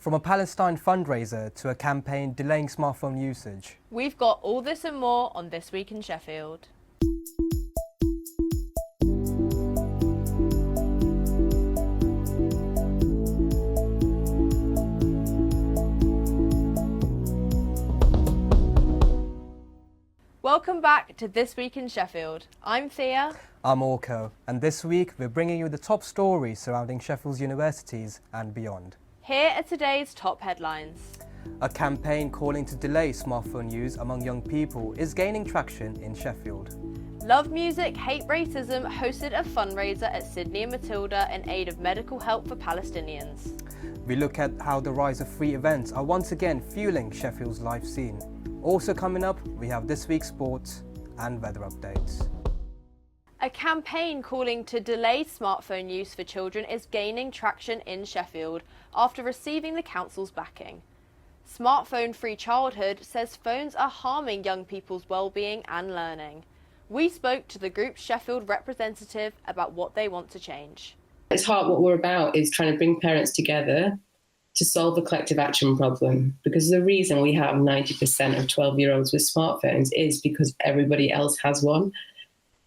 From a Palestine fundraiser to a campaign delaying smartphone usage. We've got all this and more on This Week in Sheffield. Welcome back to This Week in Sheffield. I'm Thea. I'm Orko, and this week we're bringing you the top stories surrounding Sheffield's universities and beyond. Here are today's top headlines. A campaign calling to delay smartphone use among young people is gaining traction in Sheffield. Love Music, Hate Racism hosted a fundraiser at Sydney and Matilda in aid of medical help for Palestinians. We look at how the rise of free events are once again fueling Sheffield's live scene. Also coming up, we have this week's sports and weather updates. A campaign calling to delay smartphone use for children is gaining traction in Sheffield after receiving the council's backing. Smartphone Free Childhood says phones are harming young people's well-being and learning. We spoke to the group's Sheffield representative about what they want to change. It's hard. What we're about is trying to bring parents together to solve the collective action problem, because the reason we have 90% of 12-year-olds with smartphones is because everybody else has one.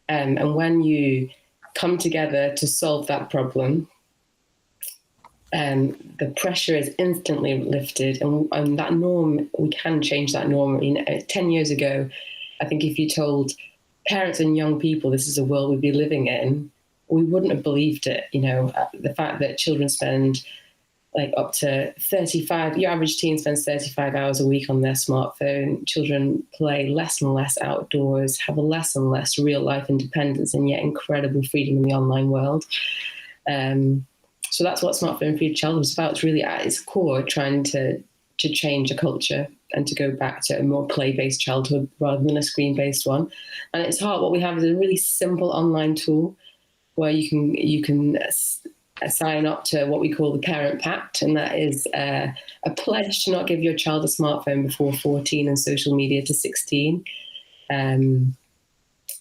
And when you come together to solve that problem, the pressure is instantly lifted, and that norm, we can change that norm. 10 years ago, I think if you told parents and young people this is a world we'd be living in, we wouldn't have believed it. The fact that children spend up to 35, your average teen spends 35 hours a week on their smartphone. Children play less and less outdoors, have a less and less real life independence, and yet incredible freedom in the online world. So that's what Smartphone Free Childhood is about. It's really at its core trying to change a culture and to go back to a more play-based childhood rather than a screen-based one. And it's hard. What we have is a really simple online tool where you can sign up to what we call the Parent Pact, and that is a pledge to not give your child a smartphone before 14 and social media to 16.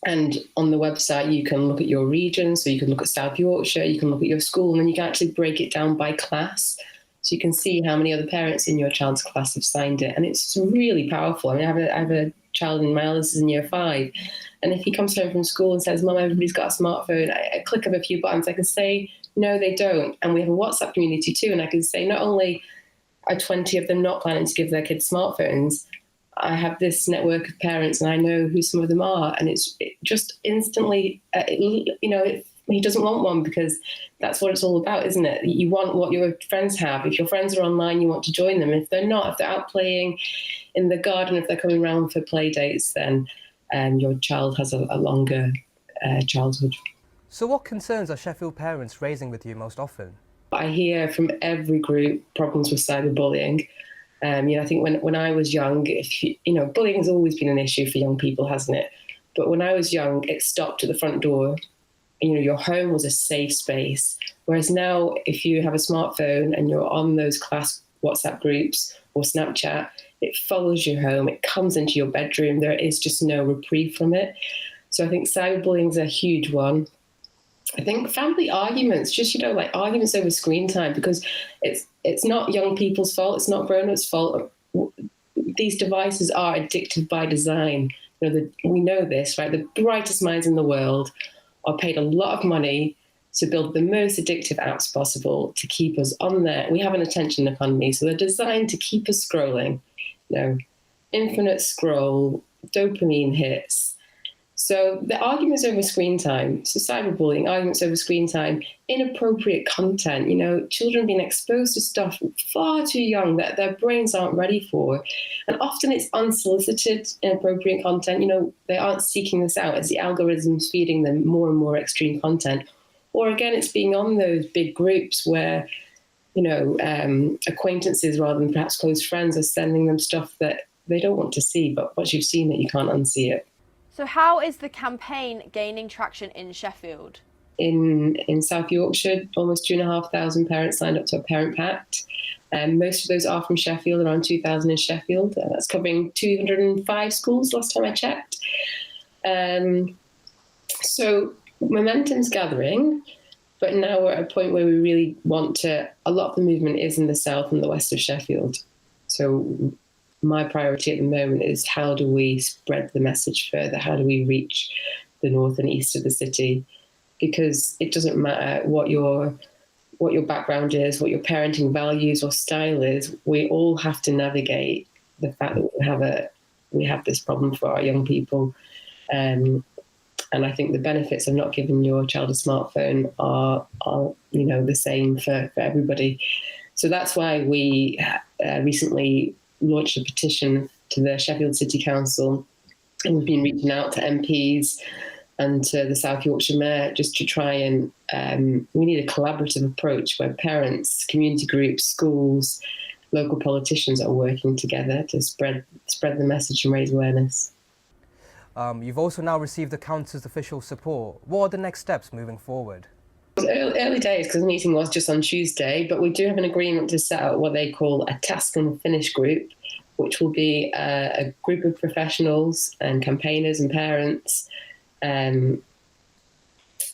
And on the website, you can look at your region, so you can look at South Yorkshire, you can look at your school, and then you can actually break it down by class. So you can see how many other parents in your child's class have signed it. And it's really powerful. I have a child in my eldest is in year 5. And if he comes home from school and says, Mum, everybody's got a smartphone, I click of a few buttons, I can say, no, they don't. And we have a WhatsApp community too. And I can say, not only are 20 of them not planning to give their kids smartphones, I have this network of parents and I know who some of them are. And it just instantly, he doesn't want one, because that's what it's all about, isn't it? You want what your friends have. If your friends are online, you want to join them. If they're not, if they're out playing in the garden, if they're coming round for play dates, then your child has a longer childhood. So what concerns are Sheffield parents raising with you most often? I hear from every group problems with cyberbullying. I think when I was young, bullying has always been an issue for young people, hasn't it? But when I was young, it stopped at the front door. Your home was a safe space. Whereas now, if you have a smartphone and you're on those class WhatsApp groups or Snapchat, it follows you home. It comes into your bedroom. There is just no reprieve from it. So I think cyberbullying is a huge one. I think family arguments, arguments over screen time, because it's not young people's fault. It's not grown-ups' fault. These devices are addictive by design. We know this, right? The brightest minds in the world are paid a lot of money to build the most addictive apps possible to keep us on there. We have an attention economy, so they're designed to keep us scrolling. Infinite scroll, dopamine hits. So the arguments over screen time, so cyberbullying, arguments over screen time, inappropriate content, children being exposed to stuff far too young that their brains aren't ready for. And often it's unsolicited, inappropriate content. They aren't seeking this out. It's the algorithms feeding them more and more extreme content. Or again, it's being on those big groups where, acquaintances rather than perhaps close friends are sending them stuff that they don't want to see, but once you've seen it, you can't unsee it. So how is the campaign gaining traction in Sheffield? In South Yorkshire, almost 2,500 parents signed up to a Parent Pact. Most of those are from Sheffield, around 2,000 in Sheffield. That's covering 205 schools last time I checked. So momentum's gathering. But now we're at a point where we really want to, a lot of the movement is in the south and the west of Sheffield. So my priority at the moment is how do we spread the message further? How do we reach the north and east of the city? Because it doesn't matter what your background is, what your parenting values or style is. We all have to navigate the fact that we have this problem for our young people. And I think the benefits of not giving your child a smartphone are the same for everybody. So that's why we recently launched a petition to the Sheffield City Council, and we've been reaching out to MPs and to the South Yorkshire Mayor just to try and we need a collaborative approach where parents, community groups, schools, local politicians are working together to spread the message and raise awareness. You've also now received the council's official support. What are the next steps moving forward? It was early days because the meeting was just on Tuesday, but we do have an agreement to set up what they call a task and finish group, which will be a group of professionals and campaigners and parents, and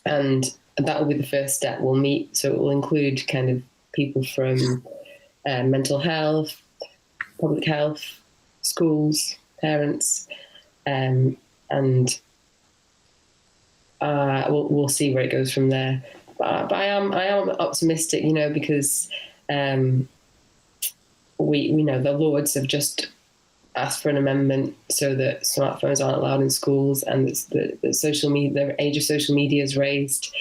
that will be the first step. We'll meet, so it will include kind of people from mental health, public health, schools, parents, and we'll see where it goes from there. But I am optimistic, because we know the Lords have just asked for an amendment so that smartphones aren't allowed in schools, and the age of social media is raised.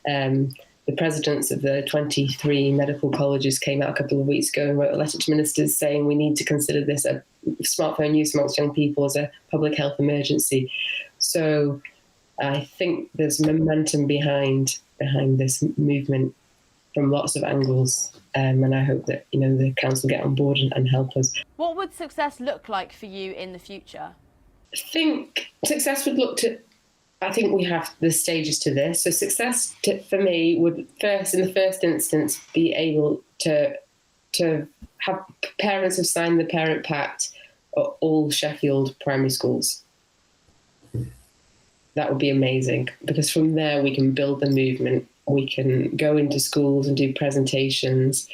The presidents of the 23 medical colleges came out a couple of weeks ago and wrote a letter to ministers saying we need to consider this a smartphone use amongst young people as a public health emergency. So I think there's momentum behind this movement from lots of angles, and I hope that the council get on board and help us. What would success look like for you in the future? I think success would look to. I think we have the stages to this. So success for me would in the first instance, be able to have parents have signed the Parent Pact at all Sheffield primary schools. That would be amazing, because from there we can build the movement. We can go into schools and do presentations.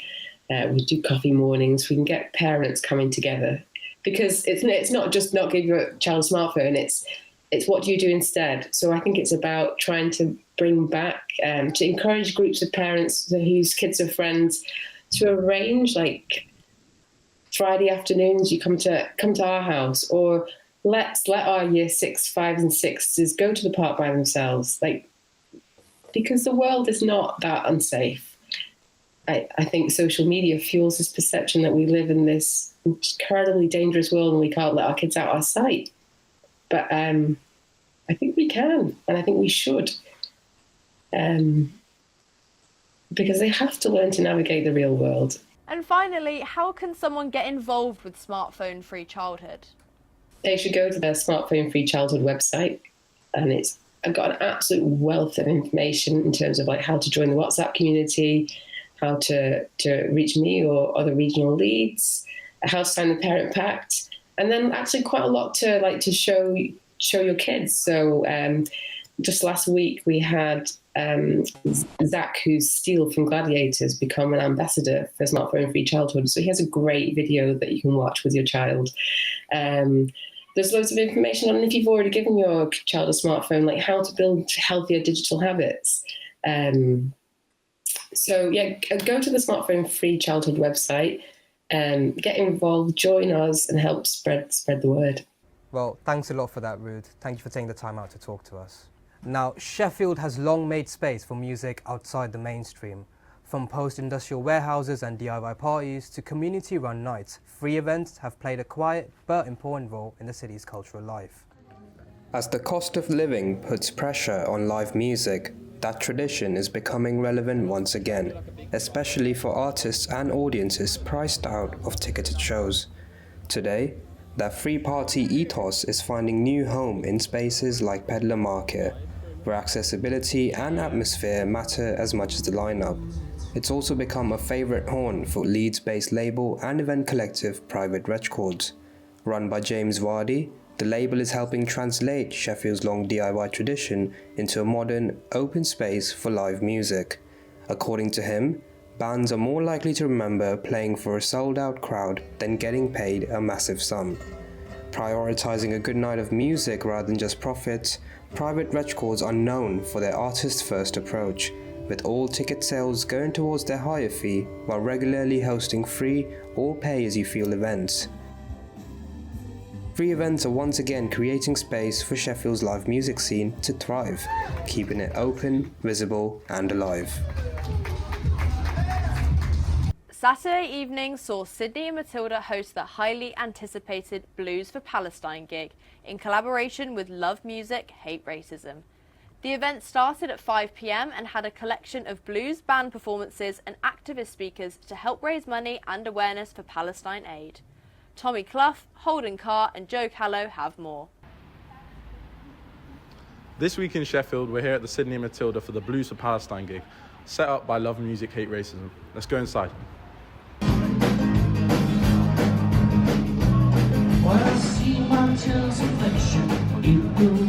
We do coffee mornings. We can get parents coming together, because it's not just not give your child a smartphone. It's what do you do instead. So I think it's about trying to bring back, to encourage groups of parents whose kids are friends to arrange like Friday afternoons. You come to our house, or let's let our year 6, 5 and 6s go to the park by themselves. Because the world is not that unsafe. I think social media fuels this perception that we live in this incredibly dangerous world and we can't let our kids out our sight. But I think we can, and I think we should, because they have to learn to navigate the real world. And finally, how can someone get involved with Smartphone Free Childhood? They should go to their Smartphone Free Childhood website, and I've got an absolute wealth of information in terms of how to join the WhatsApp community, how to reach me or other regional leads, how to sign the Parent Pact, and then actually quite a lot to show your kids. So just last week we had Zach, who's Steele from Gladiators, become an ambassador for Smartphone Free Childhood. So he has a great video that you can watch with your child. There's loads of information on if you've already given your child a smartphone, how to build healthier digital habits. So yeah, go to the Smartphone Free Childhood website, get involved, join us, and help spread the word. Well, thanks a lot for that, Ruth. Thank you for taking the time out to talk to us. Now, Sheffield has long made space for music outside the mainstream. From post-industrial warehouses and DIY parties to community-run nights, free events have played a quiet but important role in the city's cultural life. As the cost of living puts pressure on live music, that tradition is becoming relevant once again, especially for artists and audiences priced out of ticketed shows. Today, that free party ethos is finding new home in spaces like Pedlar Market, where accessibility and atmosphere matter as much as the lineup. It's also become a favourite haunt for Leeds-based label and event collective Private Records. Run by James Vardy, the label is helping translate Sheffield's long DIY tradition into a modern, open space for live music. According to him, bands are more likely to remember playing for a sold-out crowd than getting paid a massive sum. Prioritising a good night of music rather than just profits, private records are known for their artist-first approach, with all ticket sales going towards their higher fee while regularly hosting free or pay-as-you-feel events. Free events are once again creating space for Sheffield's live music scene to thrive, keeping it open, visible and alive. Saturday evening saw Sydney and Matilda host the highly anticipated Blues for Palestine gig in collaboration with Love Music, Hate Racism. The event started at 5 p.m. and had a collection of blues band performances and activist speakers to help raise money and awareness for Palestine aid. Tommy Clough, Holden Carr and Joe Callow have more. This week in Sheffield, we're here at the Sydney and Matilda for the Blues for Palestine gig, set up by Love Music, Hate Racism. Let's go inside. Well, see my tales of affection, it will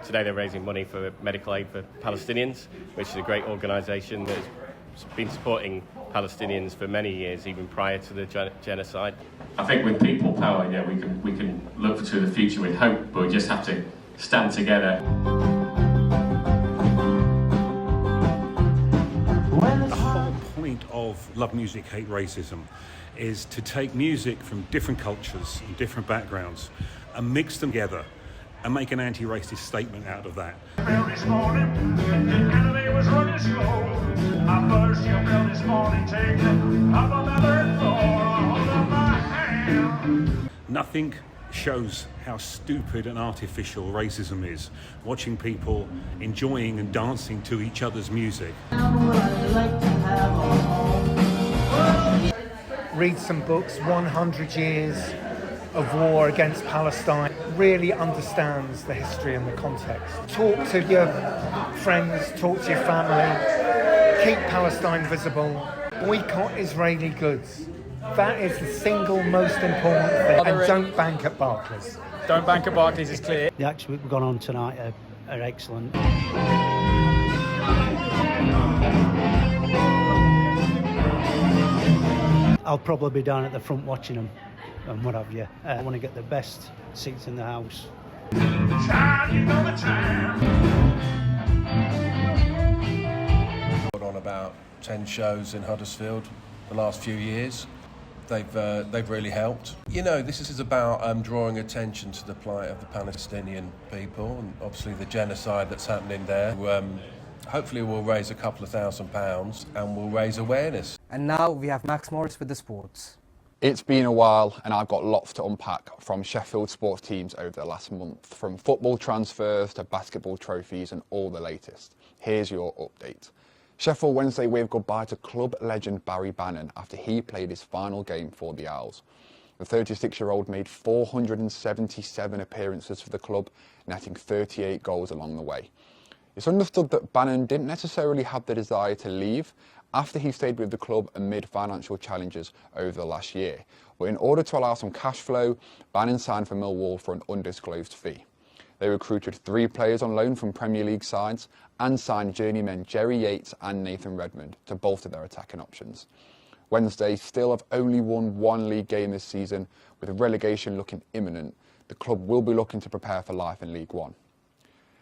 Today they're raising money for medical aid for Palestinians, which is a great organisation that's been supporting Palestinians for many years, even prior to the genocide. I think with people power, yeah, we can look to the future with hope, but we just have to stand together. The whole point of Love Music, Hate Racism is to take music from different cultures and different backgrounds and mix them together and make an anti-racist statement out of that. Nothing shows how stupid and artificial racism is, watching people enjoying and dancing to each other's music. Read some books, 100 Years of War Against Palestine, really understands the history and the context. Talk to your friends, talk to your family, keep Palestine visible, boycott Israeli goods. That is the single most important thing. And don't bank at Barclays. Don't bank at Barclays, is clear. The acts we've gone on tonight are excellent. I'll probably be down at the front watching them and what have you. I want to get the best seats in the house. Put on about 10 shows in Huddersfield the last few years. They've really helped. You know, this is about drawing attention to the plight of the Palestinian people and obviously the genocide that's happening there. Hopefully we'll raise a couple of £1,000 and we'll raise awareness. And now we have Max Morris with the sports. It's been a while and I've got lots to unpack from Sheffield sports teams over the last month, from football transfers to basketball trophies and all the latest. Here's your update. Sheffield Wednesday waved goodbye to club legend Barry Bannon after he played his final game for the Owls. The 36-year-old made 477 appearances for the club, netting 38 goals along the way. It's understood that Bannon didn't necessarily have the desire to leave after he stayed with the club amid financial challenges over the last year. But in order to allow some cash flow, Bannon signed for Millwall for an undisclosed fee. They recruited 3 players on loan from Premier League sides and signed journeymen Jerry Yates and Nathan Redmond to bolster their attacking options. Wednesday still have only won 1 league game this season, with relegation looking imminent. The club will be looking to prepare for life in League One.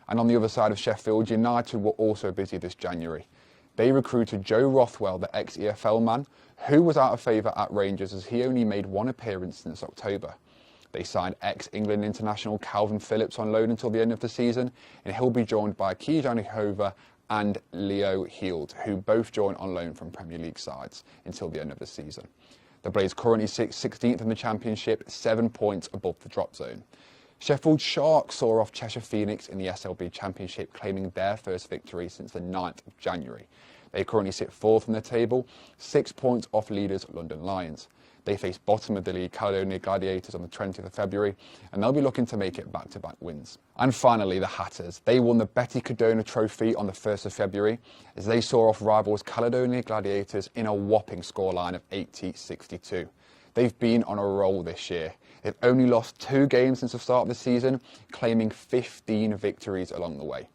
And on the other side of Sheffield, United were also busy this January. They recruited Joe Rothwell, the ex-EFL man, who was out of favour at Rangers as he only made 1 appearance since October. They signed ex-England international Calvin Phillips on loan until the end of the season, and he'll be joined by Kijani Hova and Leo Heald, who both join on loan from Premier League sides until the end of the season. The Blaze currently sit 16th in the Championship, 7 points above the drop zone. Sheffield Sharks saw off Cheshire Phoenix in the SLB Championship, claiming their first victory since the 9th of January. They currently sit 4th in the table, 6 points off leaders London Lions. They face bottom of the league Caledonia Gladiators on the 20th of February, and they'll be looking to make it back-to-back wins. And finally, the Hatters. They won the Betty Cadona Trophy on the 1st of February as they saw off rivals Caledonia Gladiators in a whopping scoreline of 80-62. They've been on a roll this year. They've only lost 2 games since the start of the season, claiming 15 victories along the way.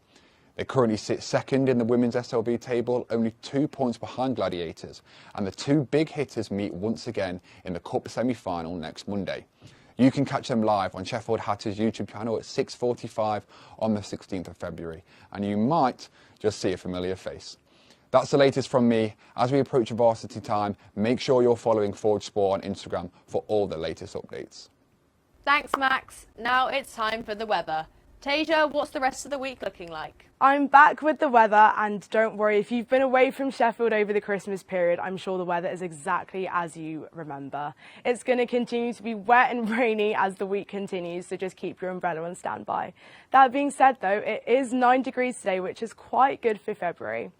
They currently sit second in the women's SLB table, only 2 points behind Gladiators, and the 2 big hitters meet once again in the Cup semi-final next Monday. You can catch them live on Sheffield Hatters' YouTube channel at 6:45 on the 16th of February, and you might just see a familiar face. That's the latest from me. As we approach varsity time, make sure you're following Forge Sport on Instagram for all the latest updates. Thanks, Max. Now it's time for the weather. Tasia, what's the rest of the week looking like? I'm back with the weather, and don't worry, if you've been away from Sheffield over the Christmas period, I'm sure the weather is exactly as you remember. It's going to continue to be wet and rainy as the week continues, so just keep your umbrella on standby. That being said, though, it is 9 degrees today, which is quite good for February.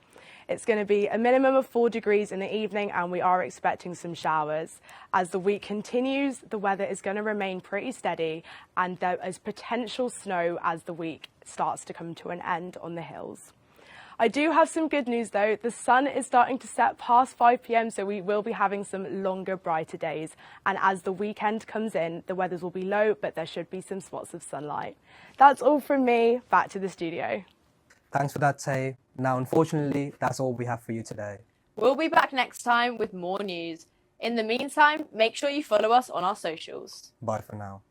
It's going to be a minimum of 4 degrees in the evening, and we are expecting some showers. As the week continues, the weather is going to remain pretty steady, and there is potential snow as the week starts to come to an end on the hills. I do have some good news though. The sun is starting to set past 5 p.m, so we will be having some longer, brighter days. And as the weekend comes in, the weathers will be low, but there should be some spots of sunlight. That's all from me. Back to the studio. Thanks for that, Tay. Now, unfortunately, that's all we have for you today. We'll be back next time with more news. In the meantime, make sure you follow us on our socials. Bye for now.